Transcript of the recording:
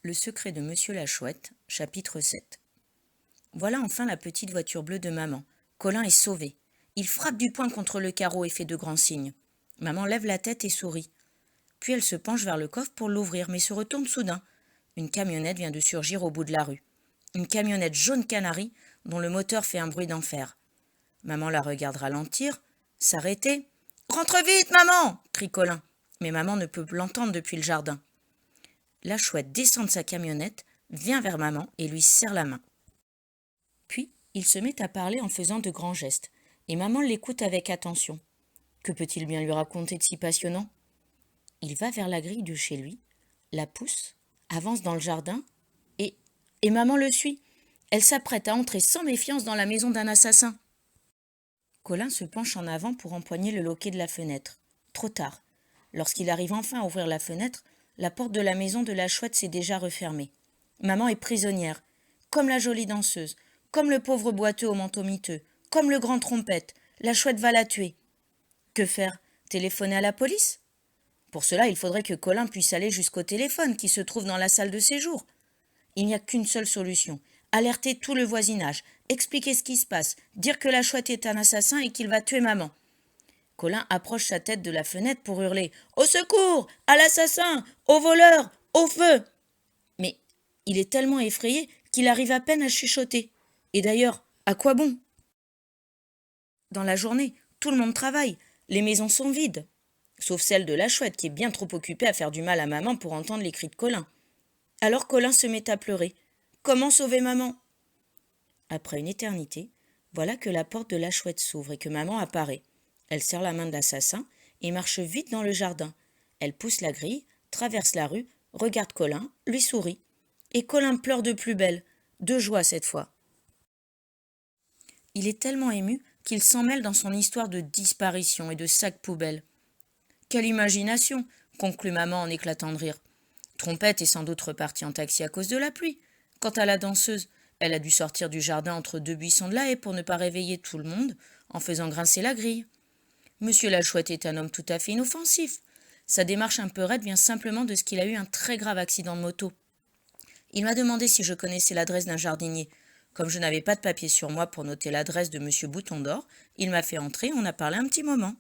Le secret de Monsieur la Chouette, chapitre 7. Voilà enfin la petite voiture bleue de maman. Colin est sauvé. Il frappe du poing contre le carreau et fait de grands signes. Maman lève la tête et sourit. Puis elle se penche vers le coffre pour l'ouvrir, mais se retourne soudain. Une camionnette vient de surgir au bout de la rue. Une camionnette jaune canari dont le moteur fait un bruit d'enfer. Maman la regarde ralentir, s'arrêter. « Rentre vite, maman !» crie Colin. Mais maman ne peut l'entendre depuis le jardin. La Chouette descend de sa camionnette, vient vers maman et lui serre la main. Puis, il se met à parler en faisant de grands gestes, et maman l'écoute avec attention. Que peut-il bien lui raconter de si passionnant ? Il va vers la grille de chez lui, la pousse, avance dans le jardin, et maman le suit. Elle s'apprête à entrer sans méfiance dans la maison d'un assassin. Colin se penche en avant pour empoigner le loquet de la fenêtre. Trop tard. Lorsqu'il arrive enfin à ouvrir la fenêtre, la porte de la maison de la Chouette s'est déjà refermée. Maman est prisonnière, comme la jolie danseuse, comme le pauvre boiteux au manteau miteux, comme le grand trompette. La Chouette va la tuer. Que faire ? Téléphoner à la police ? Pour cela, il faudrait que Colin puisse aller jusqu'au téléphone qui se trouve dans la salle de séjour. Il n'y a qu'une seule solution. Alerter tout le voisinage, expliquer ce qui se passe, dire que la Chouette est un assassin et qu'il va tuer maman. Colin approche sa tête de la fenêtre pour hurler « Au secours ! À l'assassin ! Au voleur ! Au feu !» Mais il est tellement effrayé qu'il arrive à peine à chuchoter. Et d'ailleurs, à quoi bon ? Dans la journée, tout le monde travaille, les maisons sont vides. Sauf celle de la Chouette qui est bien trop occupée à faire du mal à maman pour entendre les cris de Colin. Alors Colin se met à pleurer. Comment sauver maman ? Après une éternité, voilà que la porte de la Chouette s'ouvre et que maman apparaît. Elle serre la main de l'assassin et marche vite dans le jardin. Elle pousse la grille, traverse la rue, regarde Colin, lui sourit. Et Colin pleure de plus belle, de joie cette fois. Il est tellement ému qu'il s'en mêle dans son histoire de disparition et de sac poubelle. Quelle imagination, conclut maman en éclatant de rire. Trompette est sans doute repartie en taxi à cause de la pluie. Quant à la danseuse, elle a dû sortir du jardin entre deux buissons de la haie pour ne pas réveiller tout le monde en faisant grincer la grille. Monsieur la Chouette est un homme tout à fait inoffensif. Sa démarche un peu raide vient simplement de ce qu'il a eu un très grave accident de moto. Il m'a demandé si je connaissais l'adresse d'un jardinier. Comme je n'avais pas de papier sur moi pour noter l'adresse de monsieur Bouton d'Or, il m'a fait entrer et on a parlé un petit moment.